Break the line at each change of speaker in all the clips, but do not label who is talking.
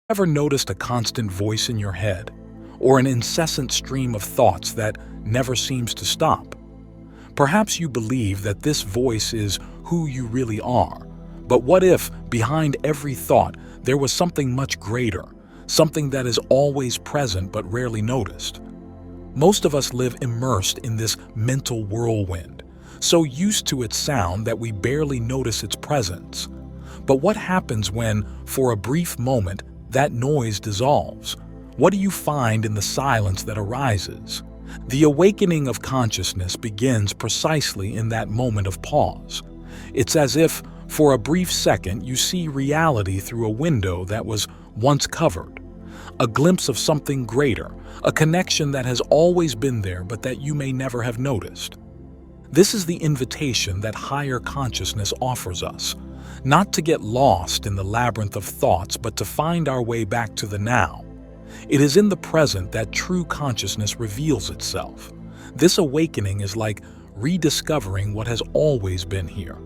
Ever noticed a constant voice in your head, or an incessant stream of thoughts that never seems to stop? Perhaps you believe that this voice is who you really are, but what if, behind every thought, there was something much greater, something that is always present but rarely noticed? Most of us live immersed in this mental whirlwind, so used to its sound that we barely notice its presence. But what happens when, for a brief moment, that noise dissolves? What do you find in the silence that arises? The awakening of consciousness begins precisely in that moment of pause. It's as if, for a brief second, you see reality through a window that was once covered. A glimpse of something greater, a connection that has always been there but that you may never have noticed. This is the invitation that higher consciousness offers us. Not to get lost in the labyrinth of thoughts, but to find our way back to the now. It is in the present that true consciousness reveals itself. This awakening is like rediscovering what has always been here.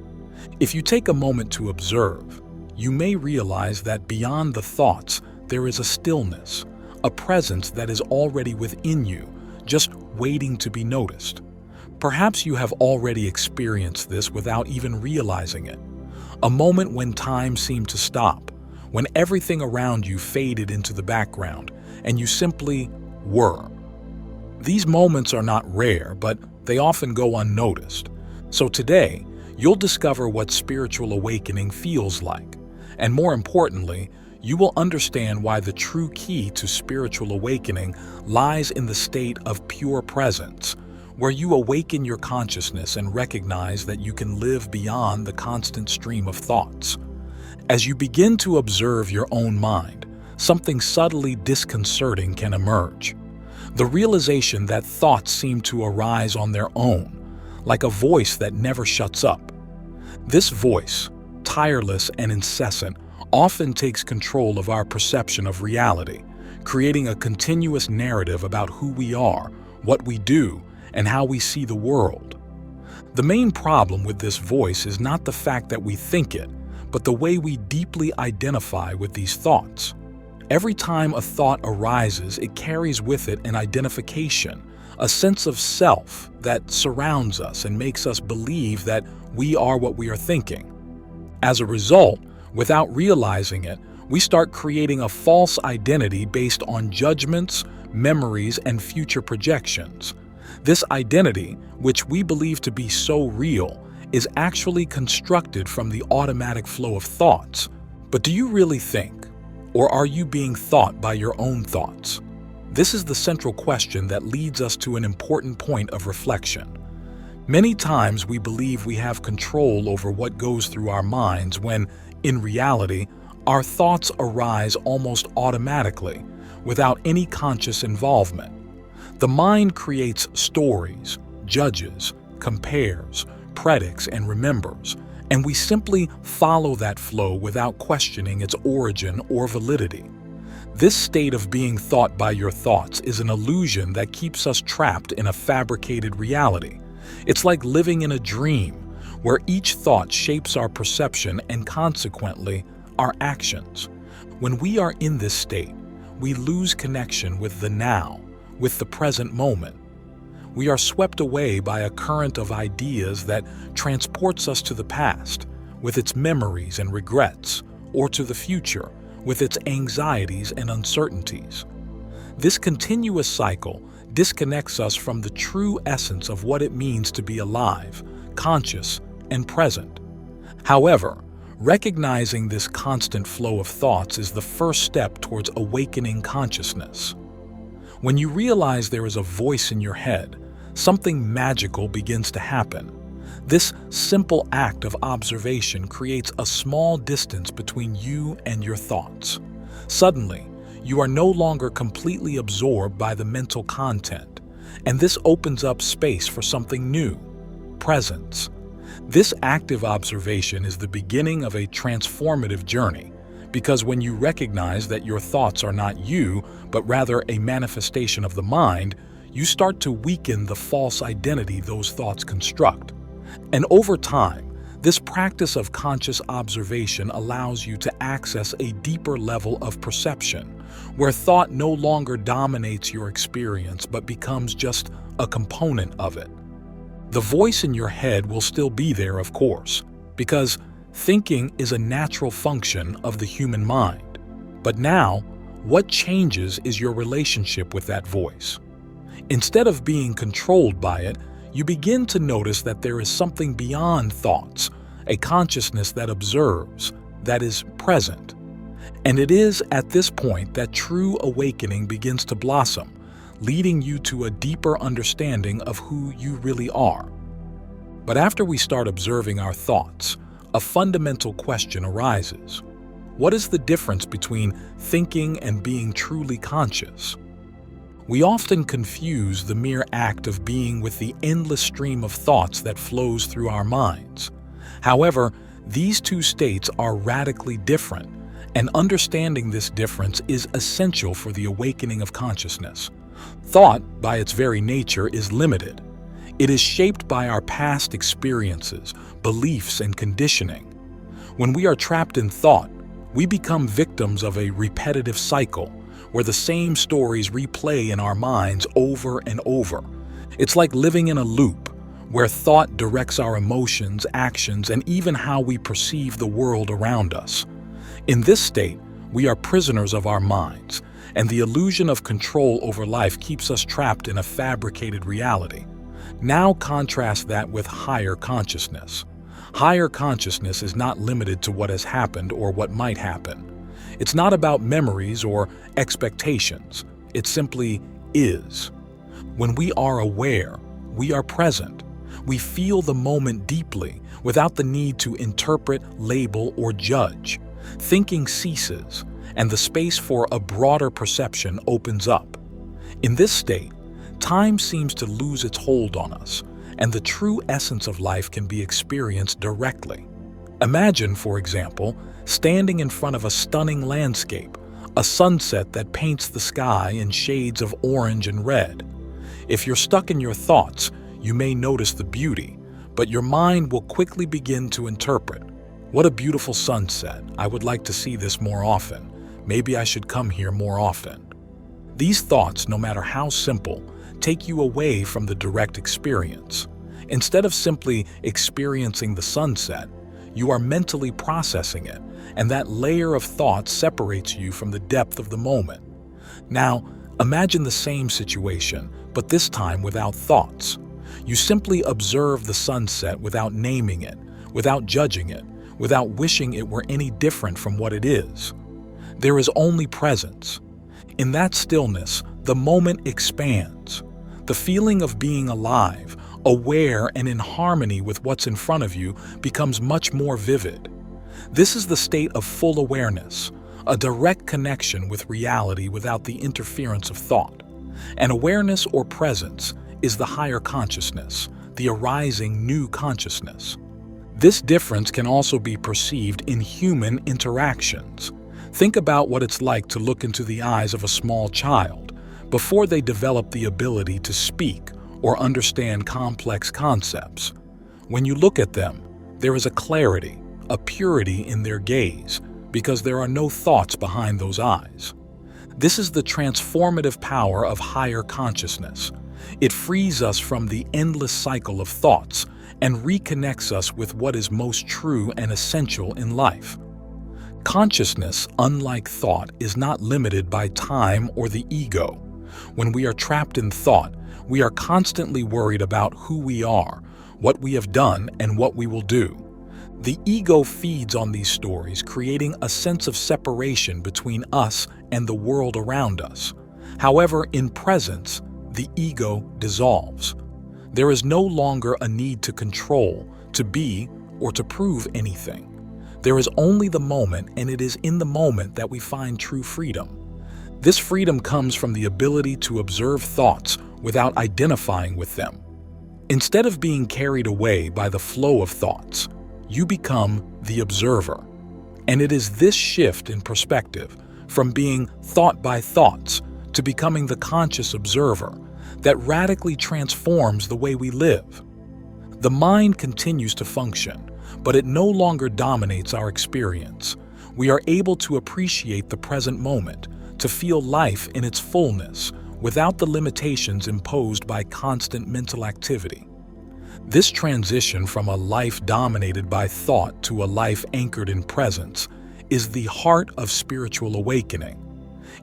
If you take a moment to observe, you may realize that beyond the thoughts, there is a stillness, a presence that is already within you, just waiting to be noticed. Perhaps you have already experienced this without even realizing it. A moment when time seemed to stop, when everything around you faded into the background, and you simply were. These moments are not rare, but they often go unnoticed. So today, you'll discover what spiritual awakening feels like, and more importantly, you will understand why the true key to spiritual awakening lies in the state of pure presence, where you awaken your consciousness and recognize that you can live beyond the constant stream of thoughts. As you begin to observe your own mind, something subtly disconcerting can emerge. The realization that thoughts seem to arise on their own, like a voice that never shuts up. This voice, tireless and incessant, often takes control of our perception of reality, creating a continuous narrative about who we are, what we do, and how we see the world. The main problem with this voice is not the fact that we think it, but the way we deeply identify with these thoughts. Every time a thought arises, it carries with it an identification, a sense of self that surrounds us and makes us believe that we are what we are thinking. As a result, without realizing it, we start creating a false identity based on judgments, memories, and future projections. This identity, which we believe to be so real, is actually constructed from the automatic flow of thoughts. But do you really think? Or are you being thought by your own thoughts? This is the central question that leads us to an important point of reflection. Many times we believe we have control over what goes through our minds when, in reality, our thoughts arise almost automatically, without any conscious involvement. The mind creates stories, judges, compares, predicts, and remembers, and we simply follow that flow without questioning its origin or validity. This state of being thought by your thoughts is an illusion that keeps us trapped in a fabricated reality. It's like living in a dream, where each thought shapes our perception and consequently, our actions. When we are in this state, we lose connection with the now, with the present moment. We are swept away by a current of ideas that transports us to the past, with its memories and regrets, or to the future, with its anxieties and uncertainties. This continuous cycle disconnects us from the true essence of what it means to be alive, conscious, and present. However, recognizing this constant flow of thoughts is the first step towards awakening consciousness. When you realize there is a voice in your head, something magical begins to happen. This simple act of observation creates a small distance between you and your thoughts. Suddenly, you are no longer completely absorbed by the mental content, and this opens up space for something new, presence. This active observation is the beginning of a transformative journey, because when you recognize that your thoughts are not you, but rather a manifestation of the mind, you start to weaken the false identity those thoughts construct. And over time, This practice of conscious observation allows you to access a deeper level of perception, where thought no longer dominates your experience but becomes just a component of it. The voice in your head will still be there, of course, because thinking is a natural function of the human mind. But now, what changes is your relationship with that voice. Instead of being controlled by it, you begin to notice that there is something beyond thoughts, a consciousness that observes, that is present. And it is at this point that true awakening begins to blossom, leading you to a deeper understanding of who you really are. But after we start observing our thoughts, a fundamental question arises. What is the difference between thinking and being truly conscious? We often confuse the mere act of being with the endless stream of thoughts that flows through our minds. However, these two states are radically different, and understanding this difference is essential for the awakening of consciousness. Thought, by its very nature, is limited. It is shaped by our past experiences, beliefs, and conditioning. When we are trapped in thought, we become victims of a repetitive cycle, where the same stories replay in our minds over and over. It's like living in a loop, where thought directs our emotions, actions, and even how we perceive the world around us. In this state, we are prisoners of our minds, and the illusion of control over life keeps us trapped in a fabricated reality. Now contrast that with higher consciousness. Higher consciousness is not limited to what has happened or what might happen. It's not about memories or expectations. It simply is. When we are aware, we are present. We feel the moment deeply, without the need to interpret, label, or judge. Thinking ceases, and the space for a broader perception opens up. In this state, time seems to lose its hold on us, and the true essence of life can be experienced directly. Imagine, for example, standing in front of a stunning landscape, a sunset that paints the sky in shades of orange and red. If you're stuck in your thoughts, you may notice the beauty, but your mind will quickly begin to interpret. What a beautiful sunset. I would like to see this more often. Maybe I should come here more often. These thoughts, no matter how simple, take you away from the direct experience. Instead of simply experiencing the sunset, you are mentally processing it, and that layer of thought separates you from the depth of the moment. Now, imagine the same situation, but this time without thoughts. You simply observe the sunset without naming it, without judging it, without wishing it were any different from what it is. There is only presence. In that stillness, the moment expands. The feeling of being alive, aware, and in harmony with what's in front of you becomes much more vivid. This is the state of full awareness, a direct connection with reality without the interference of thought. And awareness or presence is the higher consciousness, the arising new consciousness. This difference can also be perceived in human interactions. Think about what it's like to look into the eyes of a small child before they develop the ability to speak or understand complex concepts. When you look at them, there is a clarity, a purity in their gaze, because there are no thoughts behind those eyes. This is the transformative power of higher consciousness. It frees us from the endless cycle of thoughts and reconnects us with what is most true and essential in life. Consciousness, unlike thought, is not limited by time or the ego. When we are trapped in thought, we are constantly worried about who we are, what we have done, and what we will do. The ego feeds on these stories, creating a sense of separation between us and the world around us. However, in presence, the ego dissolves. There is no longer a need to control, to be, or to prove anything. There is only the moment, and it is in the moment that we find true freedom. This freedom comes from the ability to observe thoughts without identifying with them. Instead of being carried away by the flow of thoughts, you become the observer. And it is this shift in perspective, from being thought by thoughts to becoming the conscious observer, that radically transforms the way we live. The mind continues to function, but it no longer dominates our experience. We are able to appreciate the present moment, to feel life in its fullness, without the limitations imposed by constant mental activity. This transition from a life dominated by thought to a life anchored in presence is the heart of spiritual awakening.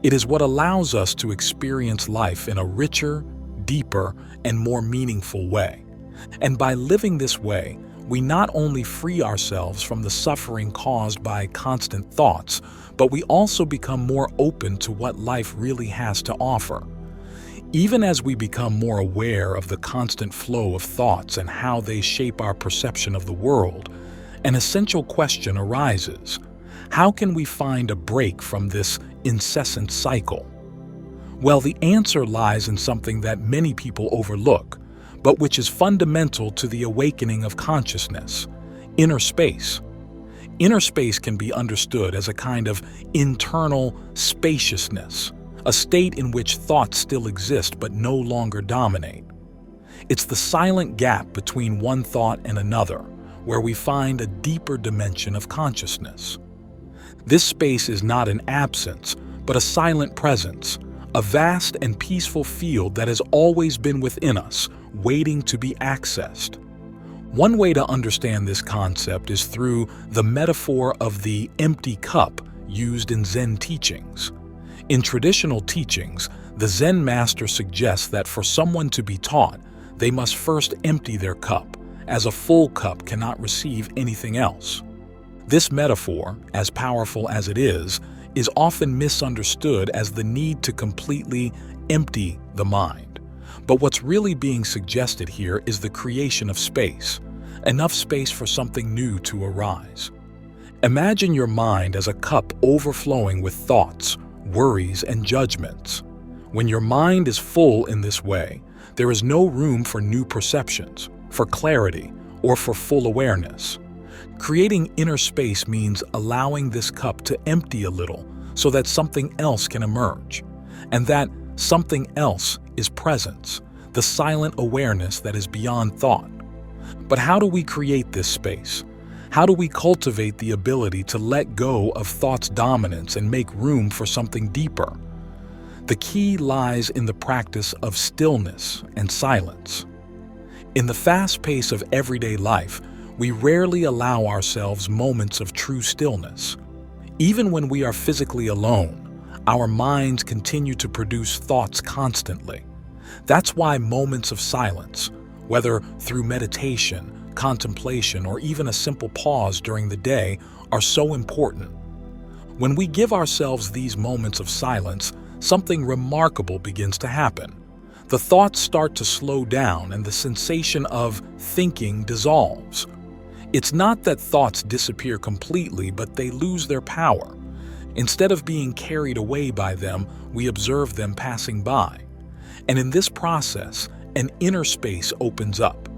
It is what allows us to experience life in a richer, deeper, and more meaningful way. And by living this way, we not only free ourselves from the suffering caused by constant thoughts, but we also become more open to what life really has to offer. Even as we become more aware of the constant flow of thoughts and how they shape our perception of the world, an essential question arises. How can we find a break from this incessant cycle? Well, the answer lies in something that many people overlook, but which is fundamental to the awakening of consciousness: inner space. Inner space can be understood as a kind of internal spaciousness, a state in which thoughts still exist but no longer dominate. It's the silent gap between one thought and another, where we find a deeper dimension of consciousness. This space is not an absence, but a silent presence, a vast and peaceful field that has always been within us, waiting to be accessed. One way to understand this concept is through the metaphor of the empty cup used in Zen teachings. In traditional teachings, the Zen master suggests that for someone to be taught, they must first empty their cup, as a full cup cannot receive anything else. This metaphor, as powerful as it is often misunderstood as the need to completely empty the mind. But what's really being suggested here is the creation of space, enough space for something new to arise. Imagine your mind as a cup overflowing with thoughts, worries, and judgments. When your mind is full in this way, there is no room for new perceptions, for clarity, or for full awareness. Creating inner space means allowing this cup to empty a little so that something else can emerge. And that something else is presence, the silent awareness that is beyond thought. But how do we create this space? How do we cultivate the ability to let go of thought's dominance and make room for something deeper? The key lies in the practice of stillness and silence. In the fast pace of everyday life, we rarely allow ourselves moments of true stillness. Even when we are physically alone, our minds continue to produce thoughts constantly. That's why moments of silence, whether through meditation, contemplation, or even a simple pause during the day, are so important. When we give ourselves these moments of silence, something remarkable begins to happen. The thoughts start to slow down and the sensation of thinking dissolves. It's not that thoughts disappear completely, but they lose their power. Instead of being carried away by them, we observe them passing by. And in this process, an inner space opens up.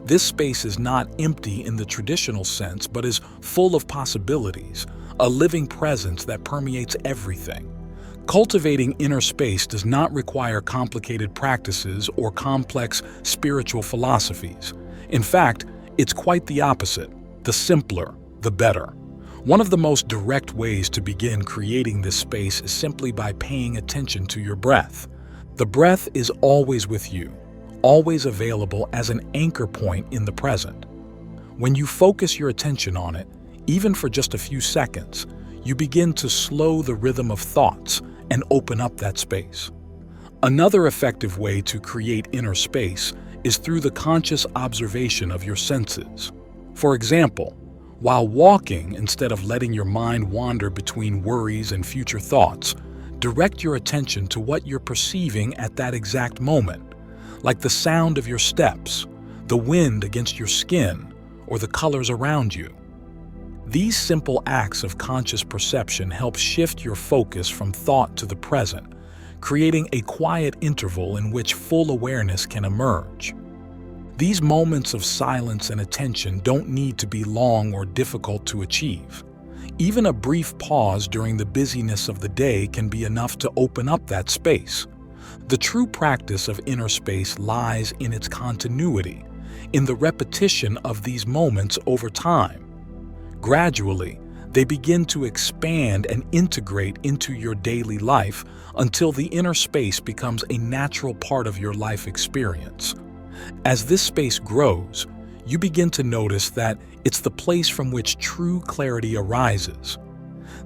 This space is not empty in the traditional sense, but is full of possibilities, a living presence that permeates everything. Cultivating inner space does not require complicated practices or complex spiritual philosophies. In fact, it's quite the opposite. The simpler, the better. One of the most direct ways to begin creating this space is simply by paying attention to your breath. The breath is always with you, always available as an anchor point in the present. When you focus your attention on it, even for just a few seconds, you begin to slow the rhythm of thoughts and open up that space. Another effective way to create inner space is through the conscious observation of your senses. For example, while walking, instead of letting your mind wander between worries and future thoughts, direct your attention to what you're perceiving at that exact moment, like the sound of your steps, the wind against your skin, or the colors around you. These simple acts of conscious perception help shift your focus from thought to the present, creating a quiet interval in which full awareness can emerge. These moments of silence and attention don't need to be long or difficult to achieve. Even a brief pause during the busyness of the day can be enough to open up that space. The true practice of inner space lies in its continuity, in the repetition of these moments over time. Gradually, they begin to expand and integrate into your daily life until the inner space becomes a natural part of your life experience. As this space grows, you begin to notice that it's the place from which true clarity arises.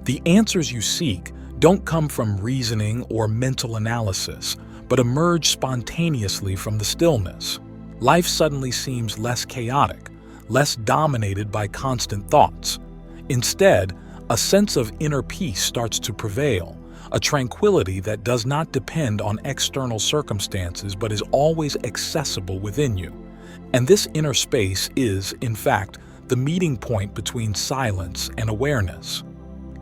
The answers you seek don't come from reasoning or mental analysis, but emerge spontaneously from the stillness. Life suddenly seems less chaotic, less dominated by constant thoughts. Instead, a sense of inner peace starts to prevail, a tranquility that does not depend on external circumstances but is always accessible within you. And this inner space is, in fact, the meeting point between silence and awareness.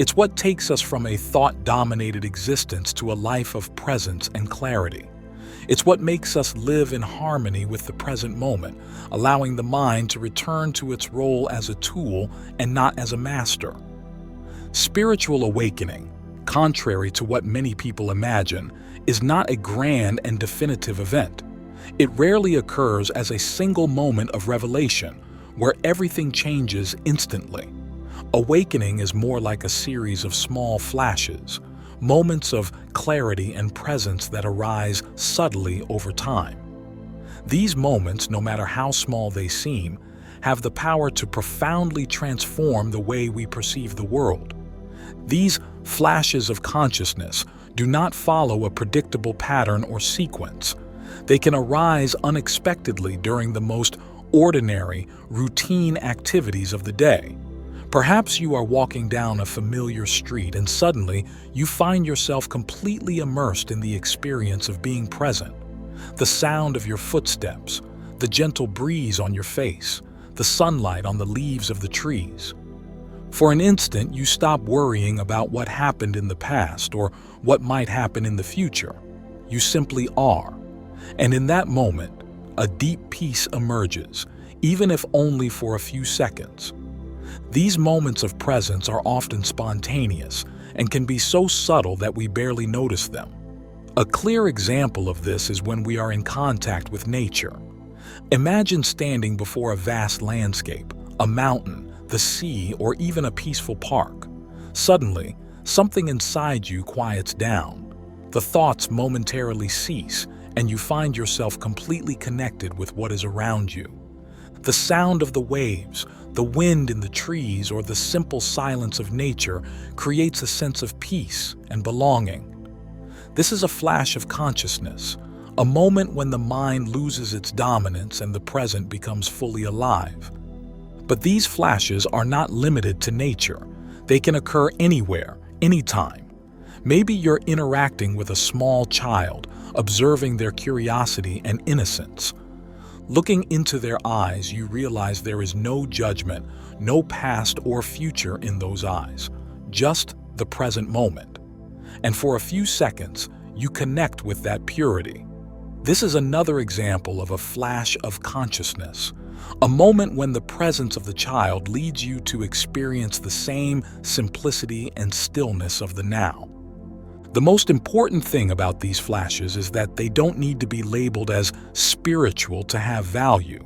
It's what takes us from a thought-dominated existence to a life of presence and clarity. It's what makes us live in harmony with the present moment, allowing the mind to return to its role as a tool and not as a master. Spiritual awakening, contrary to what many people imagine, is not a grand and definitive event. It rarely occurs as a single moment of revelation, where everything changes instantly. Awakening is more like a series of small flashes, moments of clarity and presence that arise subtly over time. These moments, no matter how small they seem, have the power to profoundly transform the way we perceive the world. These flashes of consciousness do not follow a predictable pattern or sequence. They can arise unexpectedly during the most ordinary, routine activities of the day. Perhaps you are walking down a familiar street and suddenly you find yourself completely immersed in the experience of being present. The sound of your footsteps, the gentle breeze on your face, the sunlight on the leaves of the trees. For an instant, you stop worrying about what happened in the past or what might happen in the future. You simply are. And in that moment, a deep peace emerges, even if only for a few seconds. These moments of presence are often spontaneous and can be so subtle that we barely notice them. A clear example of this is when we are in contact with nature. Imagine standing before a vast landscape, a mountain, the sea, or even a peaceful park. Suddenly, something inside you quiets down. The thoughts momentarily cease, and you find yourself completely connected with what is around you. The sound of the waves, the wind in the trees, or the simple silence of nature creates a sense of peace and belonging. This is a flash of consciousness, a moment when the mind loses its dominance and the present becomes fully alive. But these flashes are not limited to nature. They can occur anywhere, anytime. Maybe you're interacting with a small child, observing their curiosity and innocence. Looking into their eyes, you realize there is no judgment, no past or future in those eyes, just the present moment. And for a few seconds, you connect with that purity. This is another example of a flash of consciousness, a moment when the presence of the child leads you to experience the same simplicity and stillness of the now. The most important thing about these flashes is that they don't need to be labeled as spiritual to have value.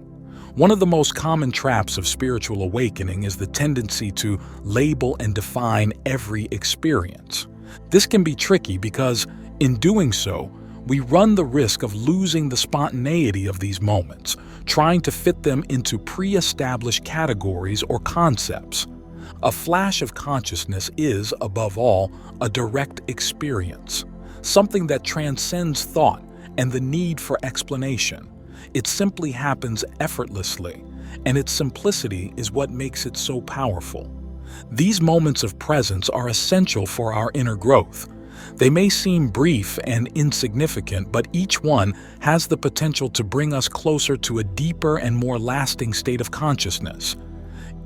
One of the most common traps of spiritual awakening is the tendency to label and define every experience. This can be tricky because, in doing so, we run the risk of losing the spontaneity of these moments, trying to fit them into pre-established categories or concepts. A flash of consciousness is, above all, a direct experience, something that transcends thought and the need for explanation. It simply happens effortlessly, and its simplicity is what makes it so powerful. These moments of presence are essential for our inner growth. They may seem brief and insignificant, but each one has the potential to bring us closer to a deeper and more lasting state of consciousness.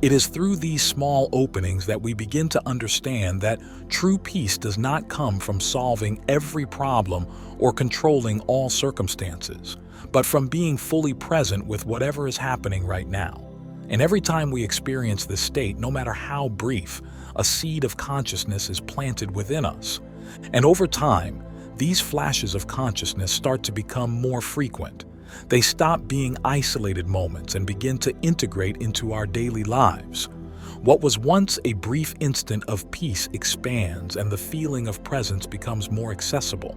It is through these small openings that we begin to understand that true peace does not come from solving every problem or controlling all circumstances, but from being fully present with whatever is happening right now. And every time we experience this state, no matter how brief, a seed of consciousness is planted within us. And over time, these flashes of consciousness start to become more frequent. They stop being isolated moments and begin to integrate into our daily lives. What was once a brief instant of peace expands and the feeling of presence becomes more accessible.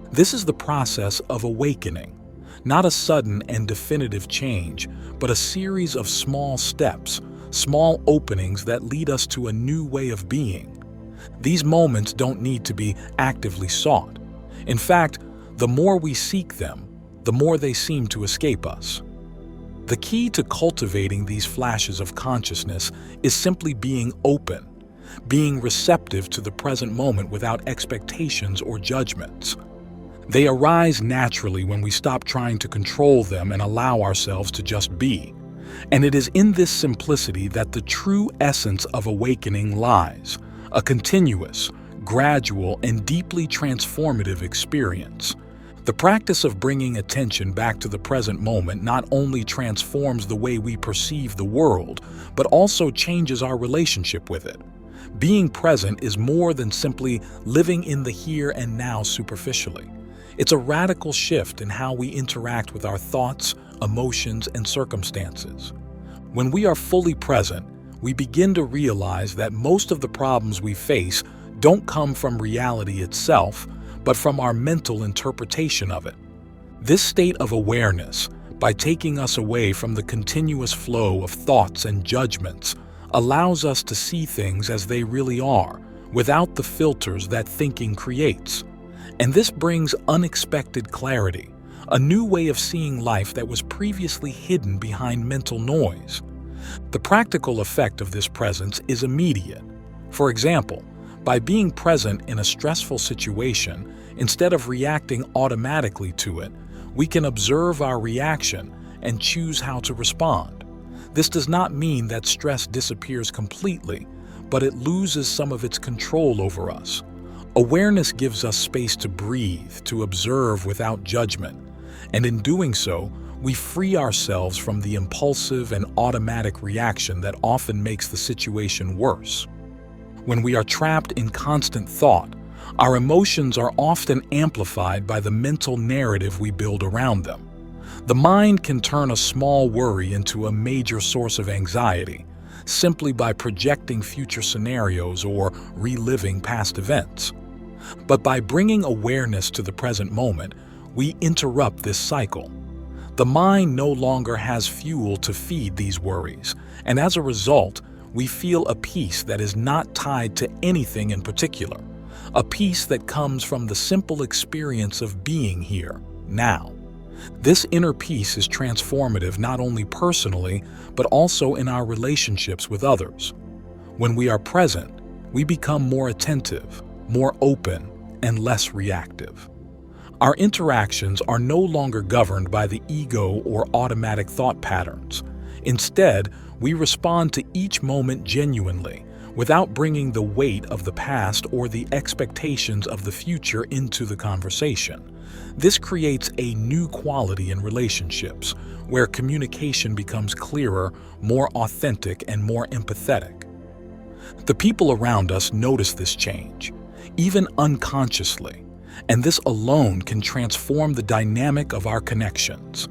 This is the process of awakening, not a sudden and definitive change, but a series of small steps, small openings that lead us to a new way of being. These moments don't need to be actively sought. In fact, the more we seek them, the more they seem to escape us. The key to cultivating these flashes of consciousness is simply being open, being receptive to the present moment without expectations or judgments. They arise naturally when we stop trying to control them and allow ourselves to just be. And it is in this simplicity that the true essence of awakening lies, a continuous, gradual, and deeply transformative experience. The practice of bringing attention back to the present moment not only transforms the way we perceive the world, but also changes our relationship with it. Being present is more than simply living in the here and now superficially. It's a radical shift in how we interact with our thoughts, emotions, and circumstances. When we are fully present, we begin to realize that most of the problems we face don't come from reality itself, but from our mental interpretation of it. This state of awareness, by taking us away from the continuous flow of thoughts and judgments, allows us to see things as they really are, without the filters that thinking creates. And this brings unexpected clarity, a new way of seeing life that was previously hidden behind mental noise. The practical effect of this presence is immediate. For example, by being present in a stressful situation, instead of reacting automatically to it, we can observe our reaction and choose how to respond. This does not mean that stress disappears completely, but it loses some of its control over us. Awareness gives us space to breathe, to observe without judgment, and in doing so, we free ourselves from the impulsive and automatic reaction that often makes the situation worse. When we are trapped in constant thought, our emotions are often amplified by the mental narrative we build around them. The mind can turn a small worry into a major source of anxiety, simply by projecting future scenarios or reliving past events. But by bringing awareness to the present moment, we interrupt this cycle. The mind no longer has fuel to feed these worries, and as a result, we feel a peace that is not tied to anything in particular, a peace that comes from the simple experience of being here, now. This inner peace is transformative not only personally, but also in our relationships with others. When we are present, we become more attentive, more open, and less reactive. Our interactions are no longer governed by the ego or automatic thought patterns. Instead, we respond to each moment genuinely, without bringing the weight of the past or the expectations of the future into the conversation. This creates a new quality in relationships, where communication becomes clearer, more authentic, and more empathetic. The people around us notice this change, even unconsciously, and this alone can transform the dynamic of our connections.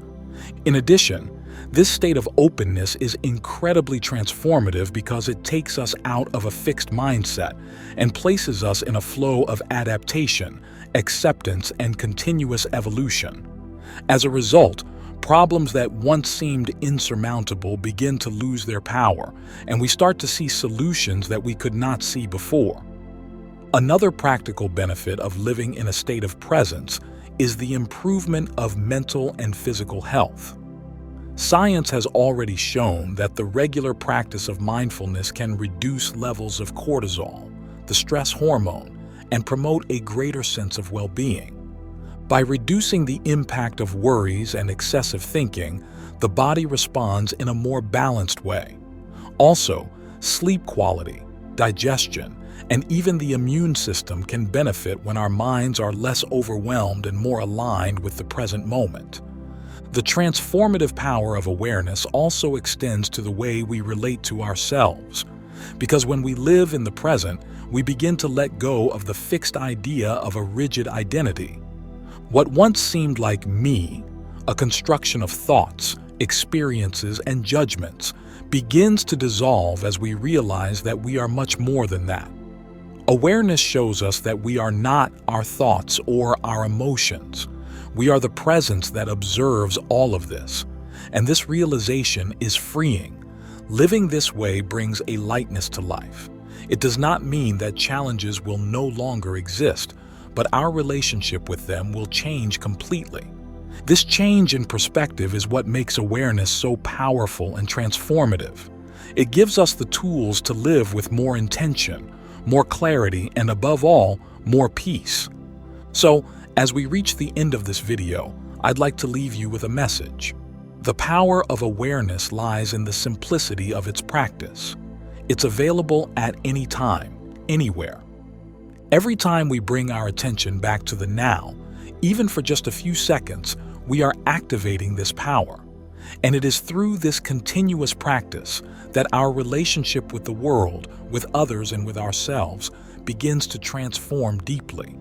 In addition, this state of openness is incredibly transformative because it takes us out of a fixed mindset and places us in a flow of adaptation, acceptance, and continuous evolution. As a result, problems that once seemed insurmountable begin to lose their power, and we start to see solutions that we could not see before. Another practical benefit of living in a state of presence is the improvement of mental and physical health. Science has already shown that the regular practice of mindfulness can reduce levels of cortisol, the stress hormone, and promote a greater sense of well-being. By reducing the impact of worries and excessive thinking, the body responds in a more balanced way. Also, sleep quality, digestion, and even the immune system can benefit when our minds are less overwhelmed and more aligned with the present moment. The transformative power of awareness also extends to the way we relate to ourselves, because when we live in the present, we begin to let go of the fixed idea of a rigid identity. What once seemed like me, a construction of thoughts, experiences, and judgments begins to dissolve as we realize that we are much more than that. Awareness shows us that we are not our thoughts or our emotions. We are the presence that observes all of this, and this realization is freeing. Living this way brings a lightness to life. It does not mean that challenges will no longer exist, but our relationship with them will change completely. This change in perspective is what makes awareness so powerful and transformative. It gives us the tools to live with more intention, more clarity, and above all, more peace. So, as we reach the end of this video, I'd like to leave you with a message. The power of awareness lies in the simplicity of its practice. It's available at any time, anywhere. Every time we bring our attention back to the now, even for just a few seconds, we are activating this power. And it is through this continuous practice that our relationship with the world, with others, and with ourselves begins to transform deeply.